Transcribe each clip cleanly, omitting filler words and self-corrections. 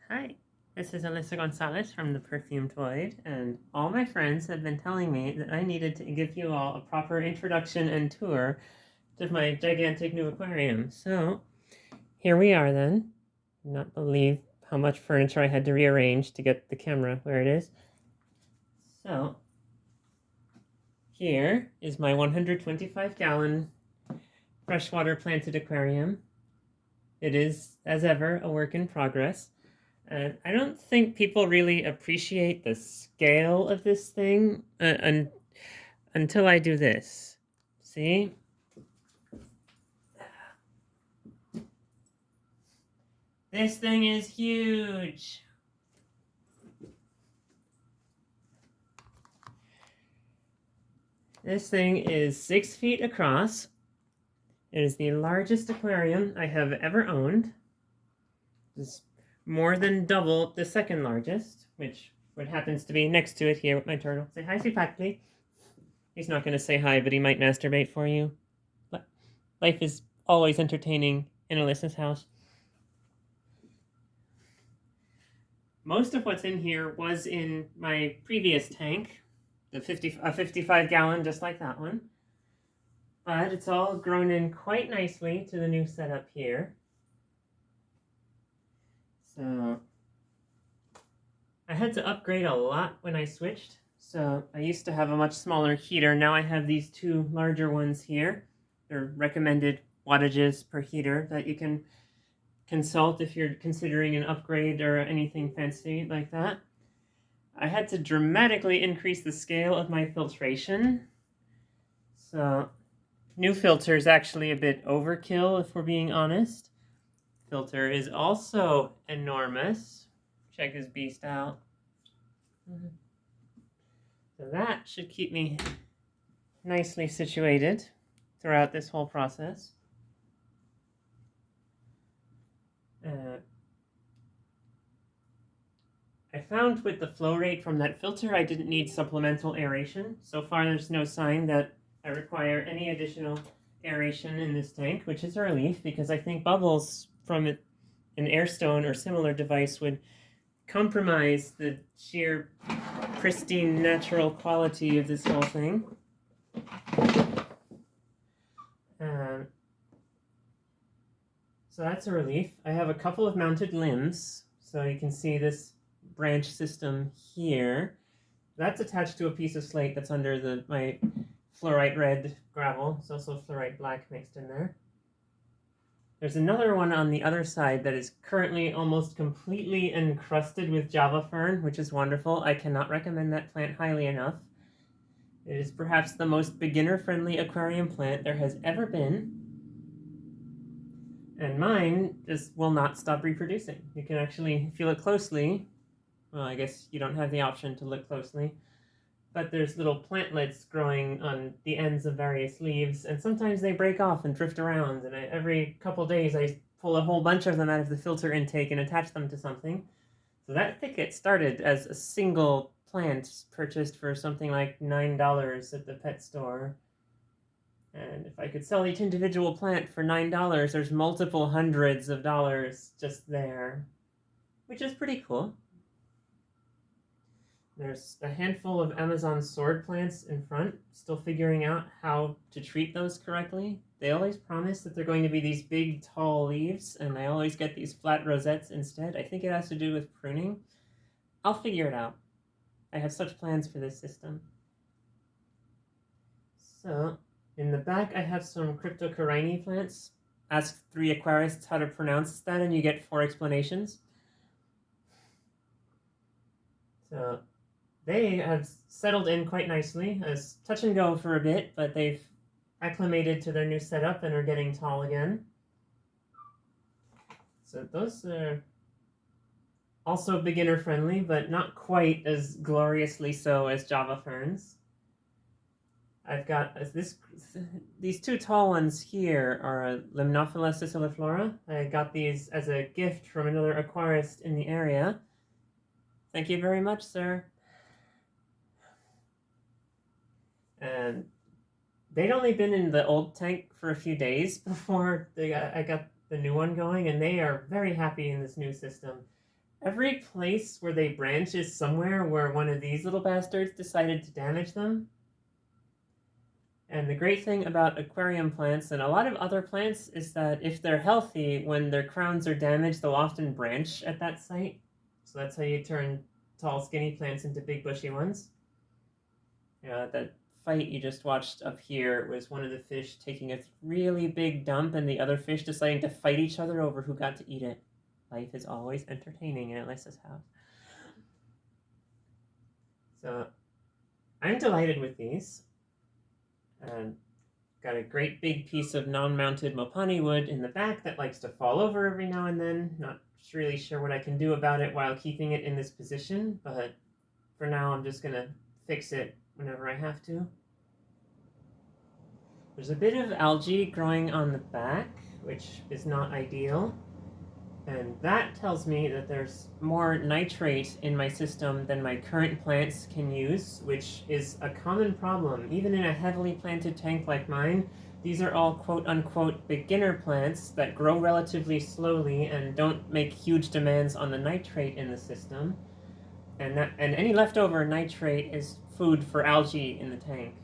Hi, this is Alyssa Gonzalez from the Perfumed Void, and all my friends have been telling me that I needed to give you all a proper introduction and tour to my gigantic new aquarium. So, here we are then. Not believe how much furniture I had to rearrange to get the camera where it is. So, here is my 125-gallon freshwater planted aquarium. It is, as ever, a work in progress. And I don't think people really appreciate the scale of this thing until I do this. See? This thing is huge. This thing is 6 feet across. It is the largest aquarium I have ever owned. It's more than double the second largest, which happens to be next to it here with my turtle. Say hi, Supakli. He's not going to say hi, but he might masturbate for you. Life is always entertaining in Alyssa's house. Most of what's in here was in my previous tank, a 55-gallon, just like that one. But it's all grown in quite nicely to the new setup here. So I had to upgrade a lot when I switched. So I used to have a much smaller heater. Now I have these two larger ones here. They're recommended wattages per heater that you can consult if you're considering an upgrade or anything fancy like that. I had to dramatically increase the scale of my filtration. So new filter is actually a bit overkill, if we're being honest. Filter is also enormous. Check his beast out. So that should keep me nicely situated throughout this whole process. I found with the flow rate from that filter, I didn't need supplemental aeration. So far, there's no sign that I require any additional aeration in this tank, which is a relief because I think bubbles from an Airstone or similar device would compromise the sheer pristine natural quality of this whole thing. So that's a relief. I have a couple of mounted limbs, so you can see this branch system here. That's attached to a piece of slate that's under my fluorite red gravel. There's also fluorite black mixed in there. There's another one on the other side that is currently almost completely encrusted with Java fern, which is wonderful. I cannot recommend that plant highly enough. It is perhaps the most beginner-friendly aquarium plant there has ever been. And mine just will not stop reproducing. You can actually, if you look closely, well, I guess you don't have the option to look closely, but there's little plantlets growing on the ends of various leaves, and sometimes they break off and drift around, and every couple days I pull a whole bunch of them out of the filter intake and attach them to something. So that thicket started as a single plant purchased for something like $9 at the pet store. And if I could sell each individual plant for $9, there's multiple hundreds of dollars just there, which is pretty cool. There's a handful of Amazon sword plants in front, still figuring out how to treat those correctly. They always promise that they're going to be these big, tall leaves, and I always get these flat rosettes instead. I think it has to do with pruning. I'll figure it out. I have such plans for this system. So, in the back, I have some Cryptocorini plants. Ask 3 aquarists how to pronounce that, and you get 4 explanations. So, they have settled in quite nicely, as touch and go for a bit, but they've acclimated to their new setup and are getting tall again. So, those are also beginner friendly, but not quite as gloriously so as Java ferns. I've got these 2 tall ones here are a Limnophila sicilliflora. I got these as a gift from another aquarist in the area. Thank you very much, sir. And they'd only been in the old tank for a few days before I got the new one going, and they are very happy in this new system. Every place where they branch is somewhere where one of these little bastards decided to damage them. And the great thing about aquarium plants and a lot of other plants is that if they're healthy, when their crowns are damaged, they'll often branch at that site. So that's how you turn tall, skinny plants into big, bushy ones. That fight you just watched up here was one of the fish taking a really big dump and the other fish deciding to fight each other over who got to eat it. Life is always entertaining in Alyssa's house. So I'm delighted with these. And got a great big piece of non-mounted Mopani wood in the back that likes to fall over every now and then. Not really sure what I can do about it while keeping it in this position, but for now I'm just gonna fix it whenever I have to. There's a bit of algae growing on the back, which is not ideal. And that tells me that there's more nitrate in my system than my current plants can use, which is a common problem. Even in a heavily planted tank like mine, these are all quote-unquote beginner plants that grow relatively slowly and don't make huge demands on the nitrate in the system. And any leftover nitrate is food for algae in the tank.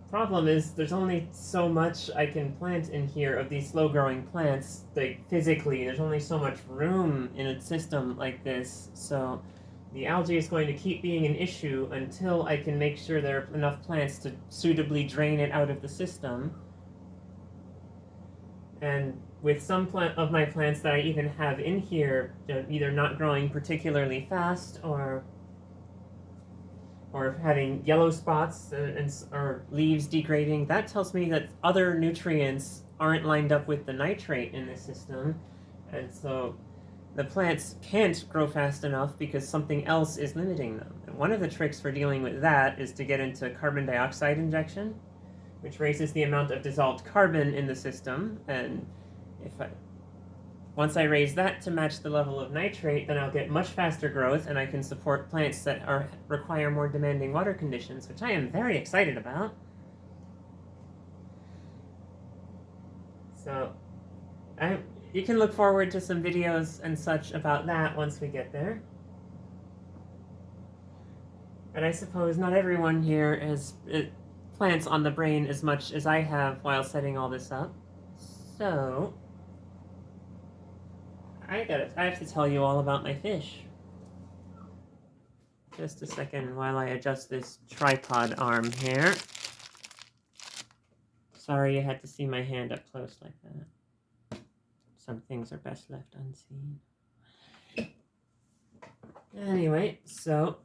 Problem is there's only so much I can plant in here of these slow growing plants. Like physically there's only so much room in a system like this, so the algae is going to keep being an issue until I can make sure there are enough plants to suitably drain it out of the system. And with some of my plants that I even have in here, either not growing particularly fast or having yellow spots or leaves degrading, that tells me that other nutrients aren't lined up with the nitrate in the system. And so the plants can't grow fast enough because something else is limiting them. And one of the tricks for dealing with that is to get into carbon dioxide injection, which raises the amount of dissolved carbon in the system. And once I raise that to match the level of nitrate, then I'll get much faster growth and I can support plants that require more demanding water conditions, which I am very excited about. So you can look forward to some videos and such about that once we get there. But I suppose not everyone here has plants on the brain as much as I have while setting all this up. So I have to tell you all about my fish. Just a second while I adjust this tripod arm here. Sorry you had to see my hand up close like that. Some things are best left unseen. Anyway, so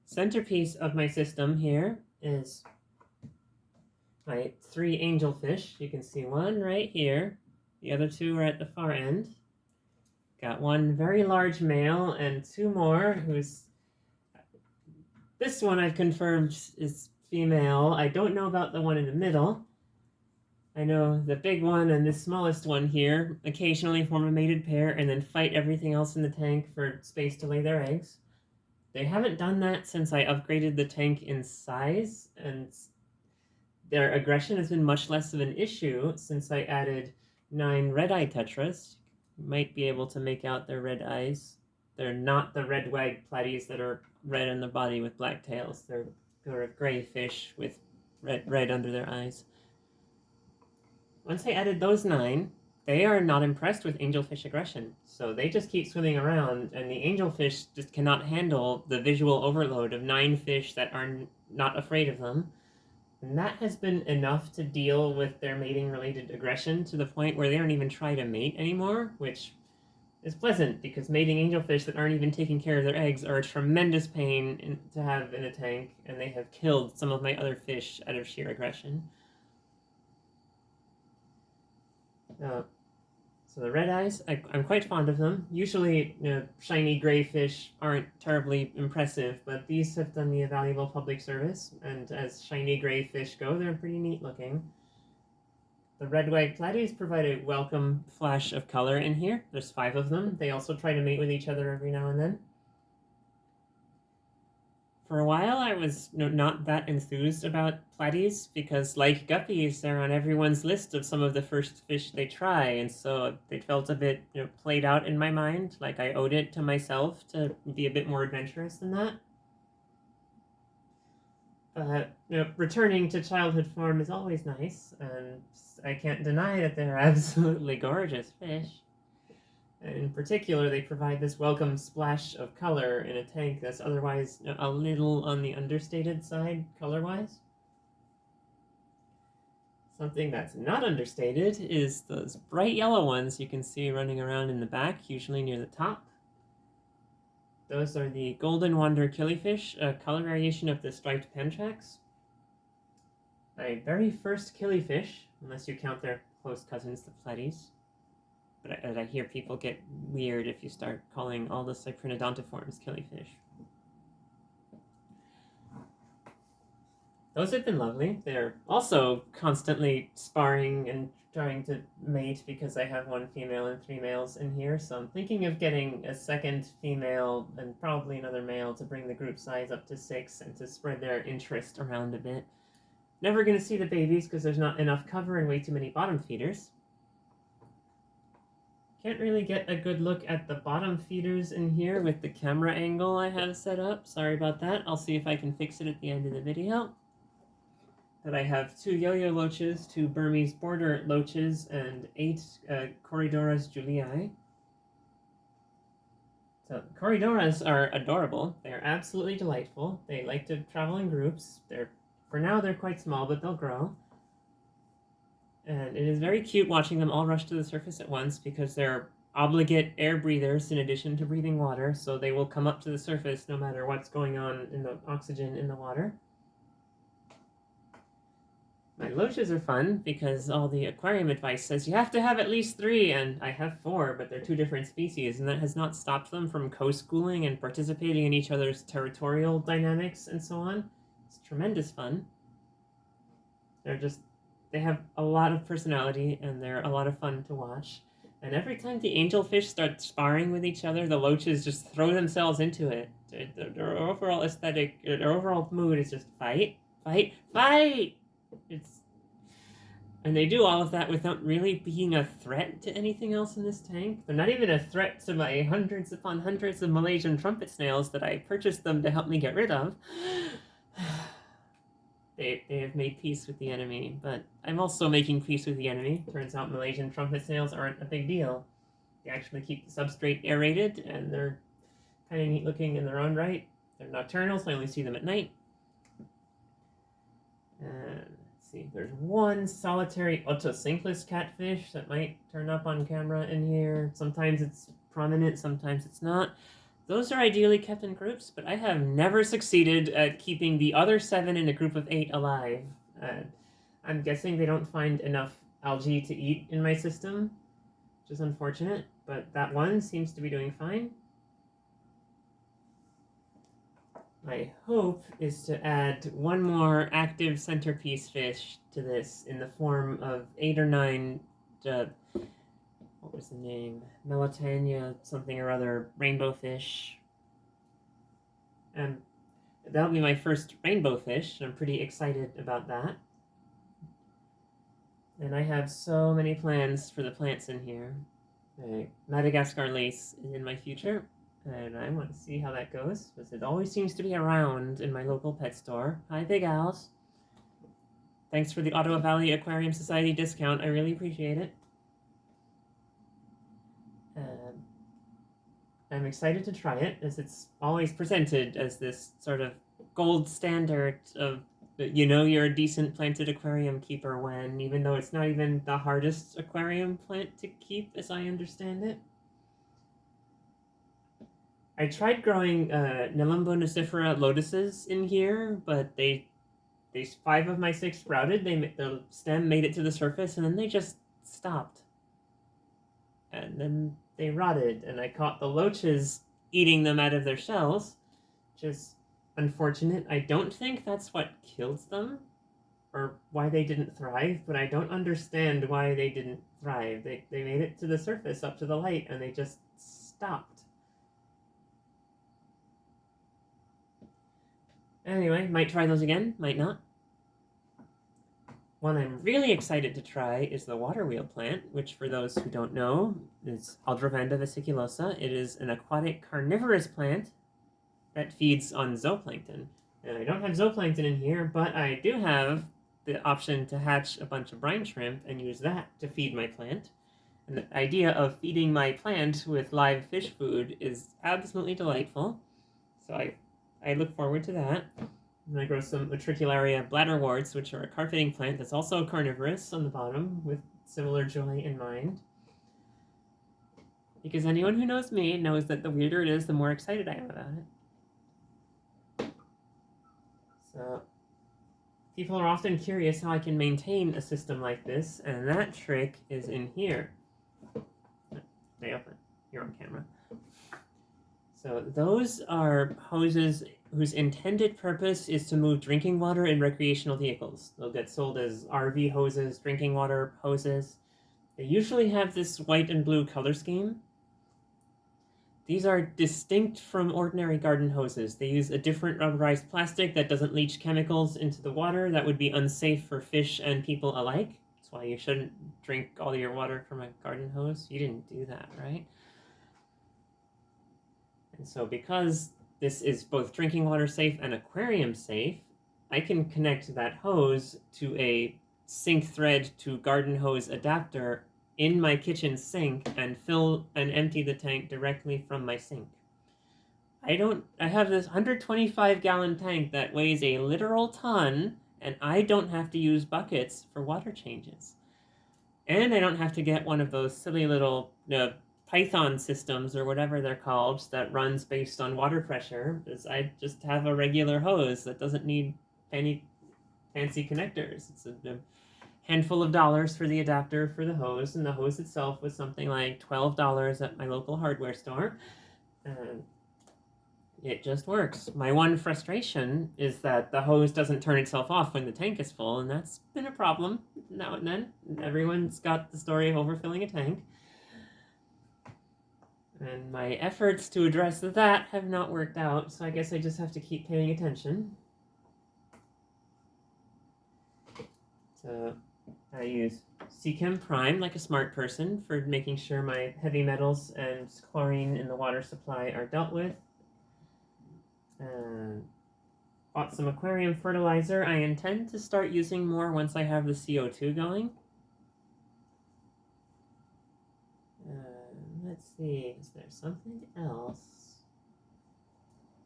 centerpiece of my system here is my 3 angelfish. You can see one right here. The other 2 are at the far end. Got one very large male and 2 more this one I've confirmed is female. I don't know about the one in the middle. I know the big one and the smallest one here occasionally form a mated pair and then fight everything else in the tank for space to lay their eggs. They haven't done that since I upgraded the tank in size, and their aggression has been much less of an issue since I added 9 red-eye tetras. You might be able to make out their red eyes. They're not the red-wag platies that are red in the body with black tails. They're sort of gray fish with red under their eyes. Once I added those 9, they are not impressed with angelfish aggression. So they just keep swimming around, and the angelfish just cannot handle the visual overload of 9 fish that are not afraid of them. And that has been enough to deal with their mating-related aggression to the point where they don't even try to mate anymore, which is pleasant, because mating angelfish that aren't even taking care of their eggs are a tremendous pain to have in a tank, and they have killed some of my other fish out of sheer aggression. So the red eyes, I'm quite fond of them. Usually, shiny gray fish aren't terribly impressive, but these have done me a valuable public service, and as shiny gray fish go, they're pretty neat looking. The red-wag platies provide a welcome flash of color in here. There's 5 of them. They also try to mate with each other every now and then. For a while, I was not that enthused about platies because, like guppies, they're on everyone's list of some of the first fish they try, and so they felt a bit played out in my mind, like I owed it to myself to be a bit more adventurous than that. But returning to childhood form is always nice, and I can't deny that they're absolutely gorgeous fish. In particular, they provide this welcome splash of color in a tank that's otherwise a little on the understated side color-wise. Something that's not understated is those bright yellow ones you can see running around in the back, usually near the top. Those are the golden wander killifish, a color variation of the striped pantrax. My very first killifish, unless you count their close cousins, the platies. But I hear people get weird if you start calling all the Cyprinodontiforms killifish. Those have been lovely. They're also constantly sparring and trying to mate because I have one female and 3 males in here, so I'm thinking of getting a second female and probably another male to bring the group size up to 6 and to spread their interest around a bit. Never going to see the babies because there's not enough cover and way too many bottom feeders. Can't really get a good look at the bottom feeders in here with the camera angle I have set up. Sorry about that. I'll see if I can fix it at the end of the video. But I have 2 yo-yo loaches, 2 Burmese border loaches, and 8 Corydoras julii. So Corydoras are adorable. They're absolutely delightful. They like to travel in groups. For now they're quite small, but they'll grow. And it is very cute watching them all rush to the surface at once because they're obligate air breathers in addition to breathing water, so they will come up to the surface no matter what's going on in the oxygen in the water. My loaches are fun because all the aquarium advice says you have to have at least 3, and I have 4, but they're 2 different species, and that has not stopped them from co-schooling and participating in each other's territorial dynamics and so on. It's tremendous fun. They have a lot of personality, and they're a lot of fun to watch. And every time the angelfish start sparring with each other, the loaches just throw themselves into it. Their overall aesthetic, their overall mood is just fight, fight, fight! And they do all of that without really being a threat to anything else in this tank. They're not even a threat to my hundreds upon hundreds of Malaysian trumpet snails that I purchased them to help me get rid of. They have made peace with the enemy, but I'm also making peace with the enemy. Turns out Malaysian trumpet snails aren't a big deal. They actually keep the substrate aerated, and they're kind of neat looking in their own right. They're nocturnal, so I only see them at night. And let's see, there's one solitary Otocinclus catfish that might turn up on camera in here. Sometimes it's prominent, sometimes it's not. Those are ideally kept in groups, but I have never succeeded at keeping the other 7 in a group of 8 alive. I'm guessing they don't find enough algae to eat in my system, which is unfortunate, but that one seems to be doing fine. My hope is to add one more active centerpiece fish to this in the form of 8 or 9, what was the name? Melitania something or other, rainbow fish. And that'll be my first rainbow fish, and I'm pretty excited about that. And I have so many plans for the plants in here. Madagascar lace is in my future, and I want to see how that goes, because it always seems to be around in my local pet store. Hi, Big Al's. Thanks for the Ottawa Valley Aquarium Society discount. I really appreciate it. I'm excited to try it, as it's always presented as this sort of gold standard of, you're a decent planted aquarium keeper when, even though it's not even the hardest aquarium plant to keep, as I understand it. I tried growing Nelumbo nucifera lotuses in here, but 5 of my 6 sprouted. The stem made it to the surface, and then they just stopped. And then they rotted, and I caught the loaches eating them out of their shells, which is unfortunate. I don't think that's what killed them, or why they didn't thrive, but I don't understand why they didn't thrive. They made it to the surface, up to the light, and they just stopped. Anyway, might try those again, might not. One I'm really excited to try is the water wheel plant, which for those who don't know is Aldrovanda vesiculosa. It is an aquatic carnivorous plant that feeds on zooplankton. And I don't have zooplankton in here, but I do have the option to hatch a bunch of brine shrimp and use that to feed my plant. And the idea of feeding my plant with live fish food is absolutely delightful. So I look forward to that. And I grow some Utricularia bladderworts, which are a carpeting plant that's also carnivorous on the bottom, with similar joy in mind. Because anyone who knows me knows that the weirder it is, the more excited I am about it. So, people are often curious how I can maintain a system like this, and that trick is in here. Stay open. You're on camera. So those are hoses whose intended purpose is to move drinking water in recreational vehicles. They'll get sold as RV hoses, drinking water hoses. They usually have this white and blue color scheme. These are distinct from ordinary garden hoses. They use a different rubberized plastic that doesn't leach chemicals into the water that would be unsafe for fish and people alike. That's why you shouldn't drink all your water from a garden hose. You didn't do that, right? And so because this is both drinking water safe and aquarium safe, I can connect that hose to a sink thread to garden hose adapter in my kitchen sink and fill and empty the tank directly from my sink. I have this 125-gallon tank that weighs a literal ton, and I don't have to use buckets for water changes. And I don't have to get one of those silly little Python systems or whatever they're called that runs based on water pressure, because I just have a regular hose that doesn't need any fancy connectors. It's a handful of dollars for the adapter for the hose, and the hose itself was something like $12 at my local hardware store. And it just works. My one frustration is that the hose doesn't turn itself off when the tank is full, and that's been a problem now and then. Everyone's got the story of overfilling a tank. And my efforts to address that have not worked out, so I guess I just have to keep paying attention. So I use Seachem Prime like a smart person for making sure my heavy metals and chlorine in the water supply are dealt with. Bought some aquarium fertilizer. I intend to start using more once I have the CO2 going. Let's see, is there something else?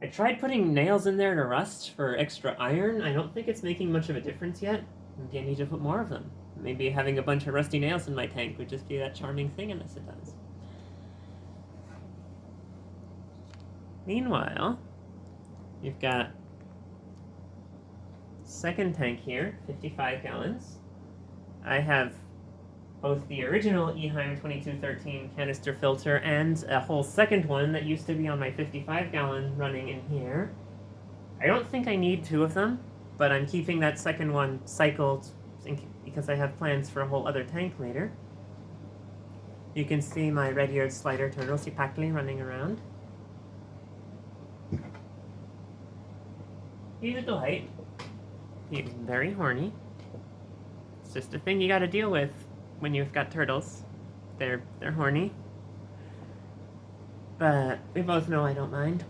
I tried putting nails in there to rust for extra iron. I don't think it's making much of a difference yet. Maybe I need to put more of them. Maybe having a bunch of rusty nails in my tank would just be that charming thing unless it does. Meanwhile, you've got second tank here, 55 gallons. I have both the original Eheim 2213 canister filter and a whole second one that used to be on my 55-gallon running in here. I don't think I need two of them, but I'm keeping that second one cycled because I have plans for a whole other tank later. You can see my red-eared slider turtle, Sipakli, running around. He's a delight. He's very horny. It's just a thing you gotta deal with when you've got turtles. They're horny. But we both know I don't mind.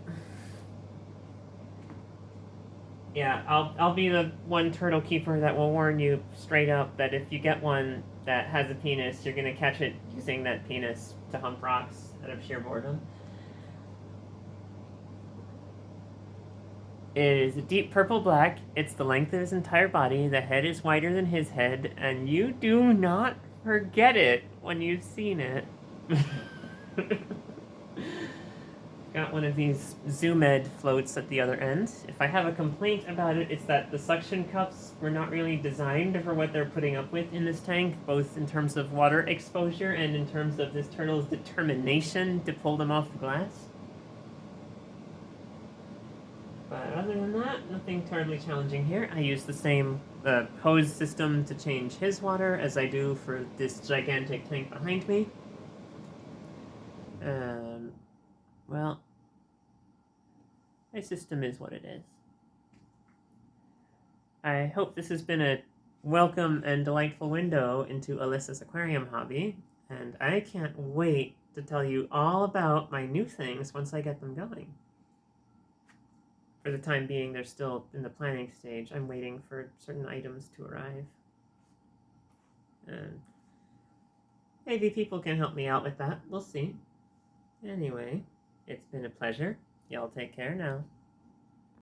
Yeah, I'll be the one turtle keeper that will warn you straight up that if you get one that has a penis, you're gonna catch it using that penis to hump rocks out of sheer boredom. It is a deep purple black. It's the length of his entire body. The head is wider than his head, and you do not forget it when you've seen it. Got one of these Zoomed floats at the other end. If I have a complaint about it, it's that the suction cups were not really designed for what they're putting up with in this tank, both in terms of water exposure and in terms of this turtle's determination to pull them off the glass. But other than that, nothing terribly challenging here. I use the same hose system to change his water as I do for this gigantic tank behind me. Well, my system is what it is. I hope this has been a welcome and delightful window into Alyssa's aquarium hobby, and I can't wait to tell you all about my new things once I get them going. For the time being, they're still in the planning stage. I'm waiting for certain items to arrive. And maybe people can help me out with that. We'll see. Anyway, it's been a pleasure. Y'all take care now.